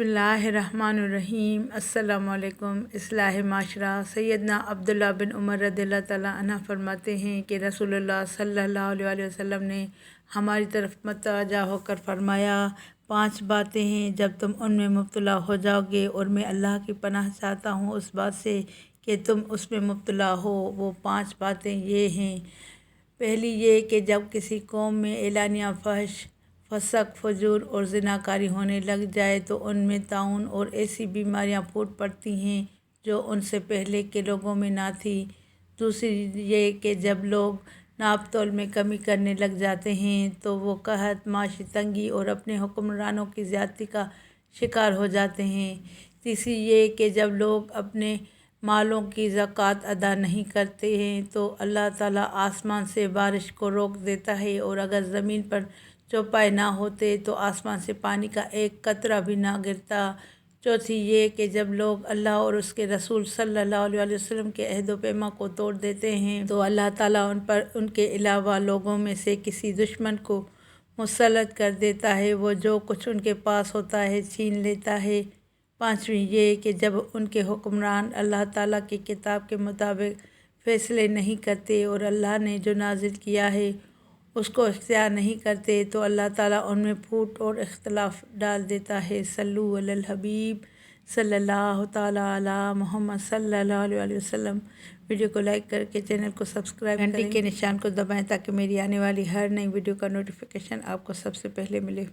बिस्मिल्लाहिर्रहमानिर्रहीम। अस्सलामु अलैकुम। इस्लाह माशरा सैयदना अब्दुल्ला बिन उमर रज़ियल्लाहु ताला अन्हु फरमाते हैं कि रसूलुल्लाह सल्लल्लाहु अलैहि वसल्लम ने हमारी तरफ मतवज्जा होकर फरमाया, 5 बातें हैं जब तुम उनमें मुब्तला हो जाओगे और मैं अल्लाह की पनाह चाहता हूँ उस बात से कि तुम उसमें मुब्तला हो। वो 5 बातें ये हैं। पहली ये कि जब किसी कौम में एलानिया फहश, फसक, फजूर और ज़िनाकारी होने लग जाए तो उनमें ताउन और ऐसी बीमारियां फूट पड़ती हैं जो उनसे पहले के लोगों में ना थी। दूसरी ये कि जब लोग नाप तोल में कमी करने लग जाते हैं तो वो कहत, माशी तंगी और अपने हुक्मरानों की ज़्यादती का शिकार हो जाते हैं। तीसरी ये कि जब लोग अपने मालों की ज़कात अदा नहीं करते हैं तो अल्लाह ताला आसमान से बारिश को रोक देता है, और अगर ज़मीन पर चौपाए ना होते तो आसमान से पानी का एक कतरा भी ना गिरता। चौथी ये कि जब लोग अल्लाह और उसके रसूल सल्लल्लाहु अलैहि वसल्लम के अहद व पैमा को तोड़ देते हैं तो अल्लाह ताला उन पर उनके अलावा लोगों में से किसी दुश्मन को मुसल्लत कर देता है, वो जो कुछ उनके पास होता है छीन लेता है। पाँचवीं ये कि जब उनके हुक्मरान अल्लाह ताला की किताब के मुताबिक फ़ैसले नहीं करते और अल्लाह ने जो नाजिल किया है उसको इख्तियार नहीं करते तो अल्लाह ताला उनमें फूट और इख्तलाफ डाल देता है। सल्लु अलल हबीब सल्लल्लाहु ताला अला मोहम्मद सल्लल्लाहु अलैहि वसल्लम। वीडियो को लाइक करके चैनल को सब्सक्राइब करें, घंटी के निशान को दबाएं ताकि मेरी आने वाली हर नई वीडियो का नोटिफिकेशन आपको सबसे पहले मिले।